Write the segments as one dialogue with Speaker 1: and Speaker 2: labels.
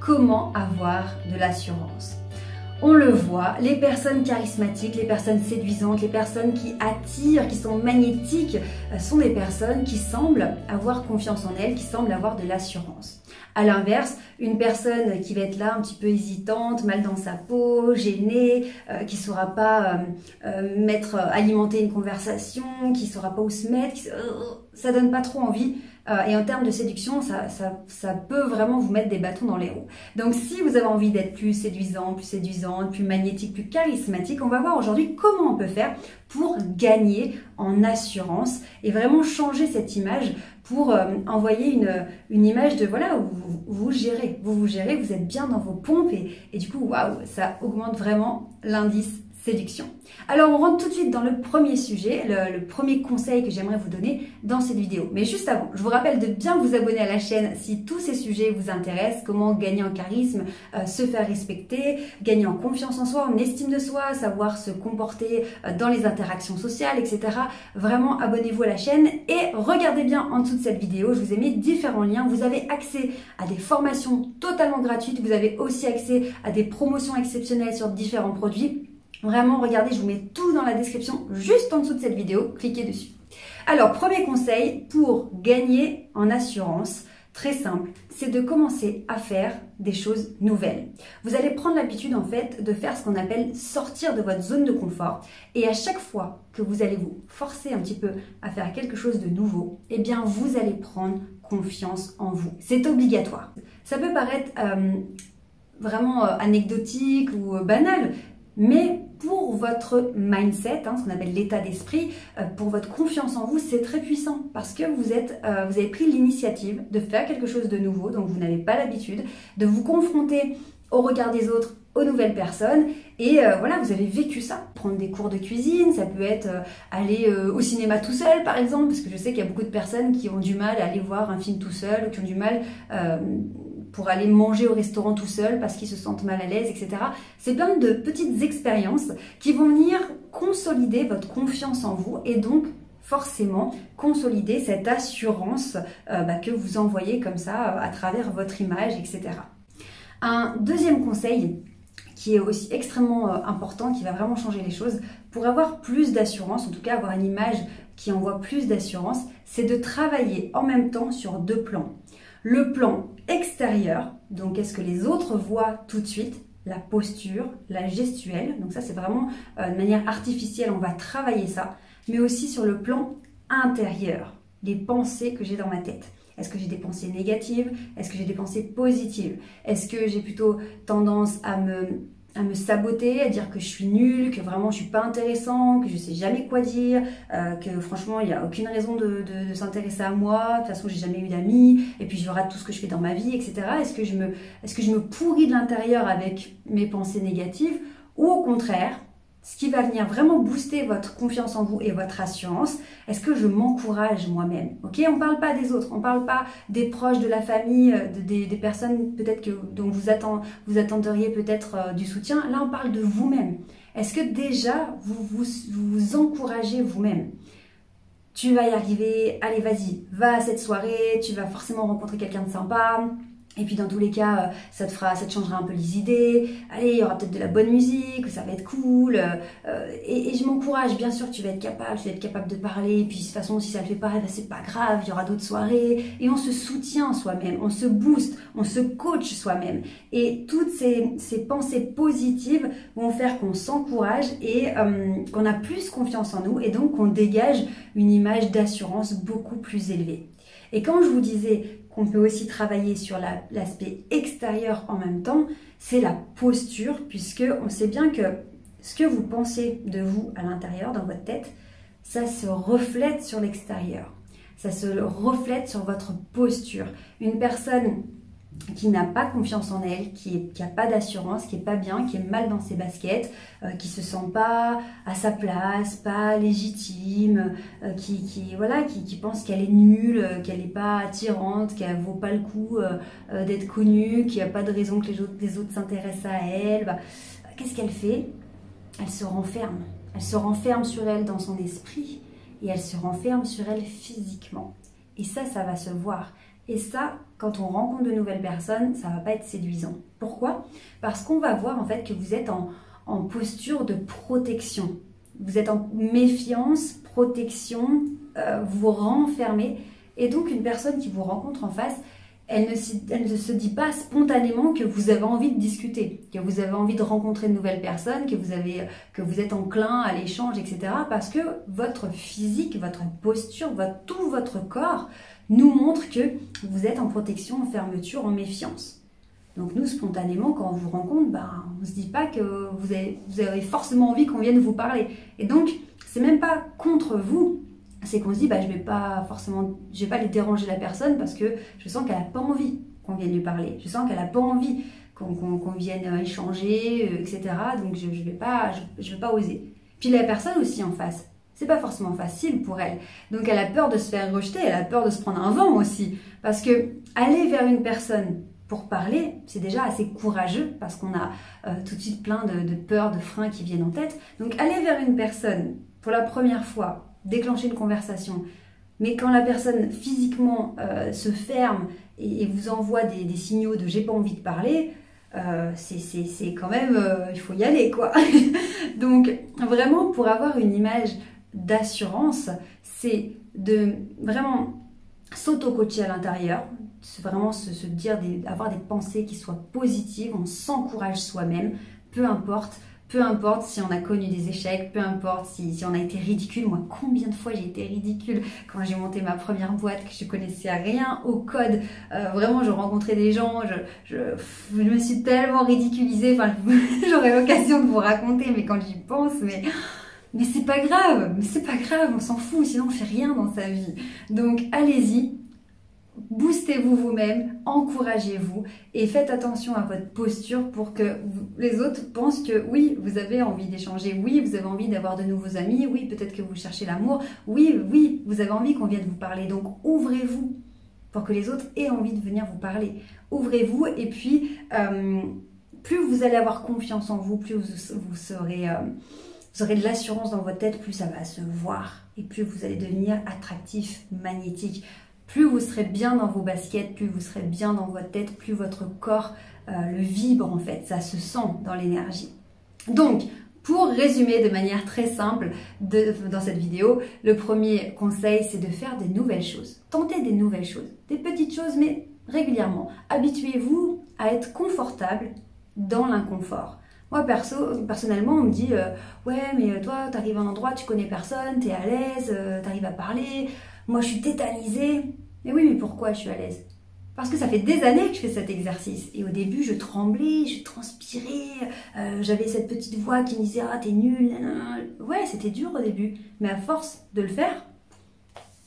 Speaker 1: comment avoir de l'assurance. On le voit, les personnes charismatiques, les personnes séduisantes, les personnes qui attirent, qui sont magnétiques, sont des personnes qui semblent avoir confiance en elles, qui semblent avoir de l'assurance. À l'inverse, une personne qui va être là un petit peu hésitante, mal dans sa peau, gênée, qui ne saura pas alimenter une conversation, qui ne saura pas où se mettre, ça donne pas trop envie. Et en termes de séduction, ça peut vraiment vous mettre des bâtons dans les roues. Donc si vous avez envie d'être plus séduisant, plus séduisante, plus magnétique, plus charismatique, on va voir aujourd'hui comment on peut faire pour gagner en assurance et vraiment changer cette image pour envoyer une image de voilà, où vous gérez, vous êtes bien dans vos pompes et du coup, waouh, ça augmente vraiment l'indice séduction. Alors on rentre tout de suite dans le premier sujet, le premier conseil que j'aimerais vous donner dans cette vidéo. Mais juste avant, je vous rappelle de bien vous abonner à la chaîne si tous ces sujets vous intéressent, comment gagner en charisme, se faire respecter, gagner en confiance en soi, en estime de soi, savoir se comporter dans les interactions sociales, etc. Vraiment abonnez-vous à la chaîne et regardez bien en dessous de cette vidéo, je vous ai mis différents liens. Vous avez accès à des formations totalement gratuites, vous avez aussi accès à des promotions exceptionnelles sur différents produits. Vraiment, regardez, je vous mets tout dans la description, juste en dessous de cette vidéo, cliquez dessus. Alors, premier conseil pour gagner en assurance, très simple, c'est de commencer à faire des choses nouvelles. Vous allez prendre l'habitude en fait de faire ce qu'on appelle sortir de votre zone de confort et à chaque fois que vous allez vous forcer un petit peu à faire quelque chose de nouveau, eh bien vous allez prendre confiance en vous. C'est obligatoire. Ça peut paraître vraiment anecdotique ou banal, mais pour votre mindset, ce qu'on appelle l'état d'esprit, pour votre confiance en vous, c'est très puissant parce que vous avez pris l'initiative de faire quelque chose de nouveau, donc vous n'avez pas l'habitude de vous confronter au regard des autres, aux nouvelles personnes et voilà, vous avez vécu ça. Prendre des cours de cuisine, ça peut être aller au cinéma tout seul par exemple, parce que je sais qu'il y a beaucoup de personnes qui ont du mal à aller voir un film tout seul ou qui ont du mal pour aller manger au restaurant tout seul parce qu'ils se sentent mal à l'aise, etc. C'est plein de petites expériences qui vont venir consolider votre confiance en vous et donc forcément consolider cette assurance que vous envoyez comme ça à travers votre image, etc. Un deuxième conseil qui est aussi extrêmement important, qui va vraiment changer les choses, pour avoir plus d'assurance, en tout cas avoir une image qui envoie plus d'assurance, c'est de travailler en même temps sur deux plans. Le plan extérieur, donc qu'est-ce que les autres voient tout de suite, la posture, la gestuelle, donc ça c'est vraiment de manière artificielle, on va travailler ça, mais aussi sur le plan intérieur, les pensées que j'ai dans ma tête. Est-ce que j'ai des pensées négatives? Est-ce que j'ai des pensées positives? Est-ce que j'ai plutôt tendance à me saboter, à dire que je suis nulle, que vraiment je suis pas intéressant, que je sais jamais quoi dire, que franchement il n'y a aucune raison de s'intéresser à moi, de toute façon j'ai jamais eu d'amis, et puis je rate tout ce que je fais dans ma vie, etc. Est-ce que je me pourris de l'intérieur avec mes pensées négatives, ou au contraire, ce qui va venir vraiment booster votre confiance en vous et votre assurance, est-ce que je m'encourage moi-même? Ok, on ne parle pas des autres, on ne parle pas des proches, de la famille, des personnes peut-être dont vous attendriez peut-être du soutien. Là, on parle de vous-même. Est-ce que déjà, vous encouragez vous-même? Tu vas y arriver, allez vas-y, va à cette soirée, tu vas forcément rencontrer quelqu'un de sympa. Et puis dans tous les cas, ça te changera un peu les idées. Allez, il y aura peut-être de la bonne musique, ça va être cool. Et je m'encourage, bien sûr, tu vas être capable de parler. Et puis de toute façon, si ça le fait pas, ben, c'est pas grave, il y aura d'autres soirées. Et on se soutient soi-même, on se booste, on se coach soi-même. Et toutes ces pensées positives vont faire qu'on s'encourage et qu'on a plus confiance en nous. Et donc qu'on dégage une image d'assurance beaucoup plus élevée. Et quand je vous disais qu'on peut aussi travailler sur l'aspect extérieur en même temps, c'est la posture, puisque on sait bien que ce que vous pensez de vous à l'intérieur, dans votre tête, ça se reflète sur l'extérieur. Ça se reflète sur votre posture. Une personne qui n'a pas confiance en elle, qui n'a pas d'assurance, qui est pas bien, qui est mal dans ses baskets, qui se sent pas à sa place, pas légitime, qui pense qu'elle est nulle, qu'elle n'est pas attirante, qu'elle vaut pas le coup d'être connue, qu'il n'y a pas de raison que les autres s'intéressent à elle. Qu'est-ce qu'elle fait? Elle se renferme. Elle se renferme sur elle dans son esprit et elle se renferme sur elle physiquement. Et ça va se voir. Et ça, quand on rencontre de nouvelles personnes, ça va pas être séduisant. Pourquoi? Parce qu'on va voir en fait que vous êtes en posture de protection. Vous êtes en méfiance, protection, vous vous renfermez. Et donc une personne qui vous rencontre en face, elle ne se dit pas spontanément que vous avez envie de discuter, que vous avez envie de rencontrer de nouvelles personnes, que vous êtes enclin à l'échange, etc. Parce que votre physique, votre posture, tout votre corps nous montre que vous êtes en protection, en fermeture, en méfiance. Donc nous, spontanément, quand on vous rencontre, on ne se dit pas que vous avez forcément envie qu'on vienne vous parler. Et donc, c'est même pas contre vous, c'est qu'on se dit, je vais pas les déranger la personne parce que je sens qu'elle n'a pas envie qu'on vienne lui parler. Je sens qu'elle n'a pas envie qu'on vienne échanger, etc. Donc je vais pas oser. Puis la personne aussi en face, c'est pas forcément facile pour elle. Donc elle a peur de se faire rejeter, elle a peur de se prendre un vent aussi. Parce que aller vers une personne pour parler, c'est déjà assez courageux parce qu'on a tout de suite plein de peurs, de freins qui viennent en tête. Donc aller vers une personne pour la première fois, déclencher une conversation, mais quand la personne physiquement se ferme et vous envoie des signaux de j'ai pas envie de parler, c'est quand même, il faut y aller quoi. Donc vraiment pour avoir une image d'assurance, c'est de vraiment s'auto-coacher à l'intérieur, vraiment se dire, avoir des pensées qui soient positives, on s'encourage soi-même, peu importe si on a connu des échecs, peu importe si on a été ridicule. Moi, combien de fois j'ai été ridicule quand j'ai monté ma première boîte, que je connaissais rien au code. Vraiment, je rencontrais des gens, je me suis tellement ridiculisée. Enfin, j'aurais l'occasion de vous raconter, mais quand j'y pense, mais c'est pas grave, on s'en fout, sinon on fait rien dans sa vie. Donc, allez-y. Boostez-vous vous-même, encouragez-vous et faites attention à votre posture pour que les autres pensent que oui, vous avez envie d'échanger, oui, vous avez envie d'avoir de nouveaux amis, oui, peut-être que vous cherchez l'amour, oui, vous avez envie qu'on vienne vous parler. Donc ouvrez-vous pour que les autres aient envie de venir vous parler. Ouvrez-vous et puis plus vous allez avoir confiance en vous, plus vous aurez de l'assurance dans votre tête, plus ça va se voir et plus vous allez devenir attractif, magnétique. Plus vous serez bien dans vos baskets, plus vous serez bien dans votre tête, plus votre corps le vibre en fait, ça se sent dans l'énergie. Donc, pour résumer de manière très simple dans cette vidéo, le premier conseil c'est de faire des nouvelles choses. Tentez des nouvelles choses, des petites choses mais régulièrement. Habituez-vous à être confortable dans l'inconfort. Moi, personnellement, on me dit ouais, mais toi, tu arrives à un endroit, tu connais personne, tu es à l'aise, tu arrives à parler. Moi, je suis tétanisée. Mais oui, mais pourquoi je suis à l'aise? Parce que ça fait des années que je fais cet exercice. Et au début, je tremblais, je transpirais. J'avais cette petite voix qui me disait « Ah, t'es nulle. » Ouais, c'était dur au début. Mais à force de le faire,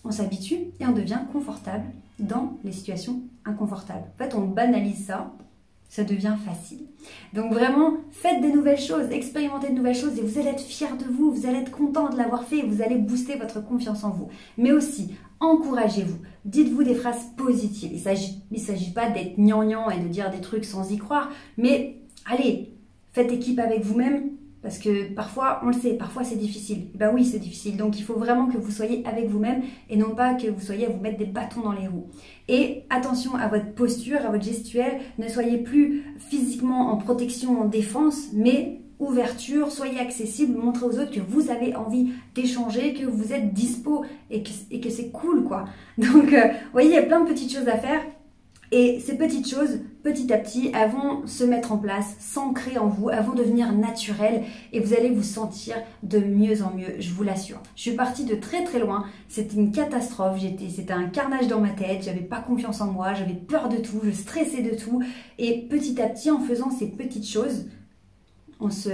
Speaker 1: on s'habitue et on devient confortable dans les situations inconfortables. En fait, on banalise ça devient facile. Donc vraiment, faites des nouvelles choses, expérimentez de nouvelles choses et vous allez être fiers de vous, vous allez être content de l'avoir fait et vous allez booster votre confiance en vous. Mais aussi, encouragez-vous, dites-vous des phrases positives. Il ne s'agit pas d'être gnangnan et de dire des trucs sans y croire, mais allez, faites équipe avec vous-même parce que parfois, on le sait, parfois c'est difficile. Et ben oui, c'est difficile, donc il faut vraiment que vous soyez avec vous-même et non pas que vous soyez à vous mettre des bâtons dans les roues. Et attention à votre posture, à votre gestuelle, ne soyez plus physiquement en protection, en défense, mais ouverture, soyez accessible, montrez aux autres que vous avez envie d'échanger, que vous êtes dispo et que c'est cool quoi. Donc, vous voyez, il y a plein de petites choses à faire. Et ces petites choses, petit à petit, elles vont se mettre en place, s'ancrer en vous, elles vont devenir naturelles et vous allez vous sentir de mieux en mieux, je vous l'assure. Je suis partie de très très loin, c'était une catastrophe, c'était un carnage dans ma tête, j'avais pas confiance en moi, j'avais peur de tout, je stressais de tout. Et petit à petit, en faisant ces petites choses, on se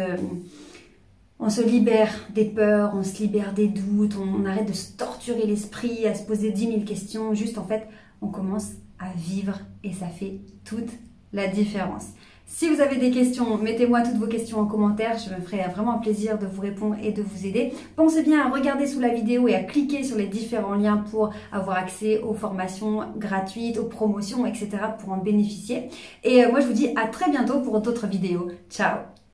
Speaker 1: libère des peurs, on se libère des doutes, on arrête de se torturer l'esprit, à se poser 10 000 questions, juste en fait, on commence à vivre et ça fait toute la différence. Si vous avez des questions, mettez-moi toutes vos questions en commentaire, je me ferai vraiment un plaisir de vous répondre et de vous aider. Pensez bien à regarder sous la vidéo et à cliquer sur les différents liens pour avoir accès aux formations gratuites, aux promotions, etc. pour en bénéficier. Et moi je vous dis à très bientôt pour d'autres vidéos. Ciao!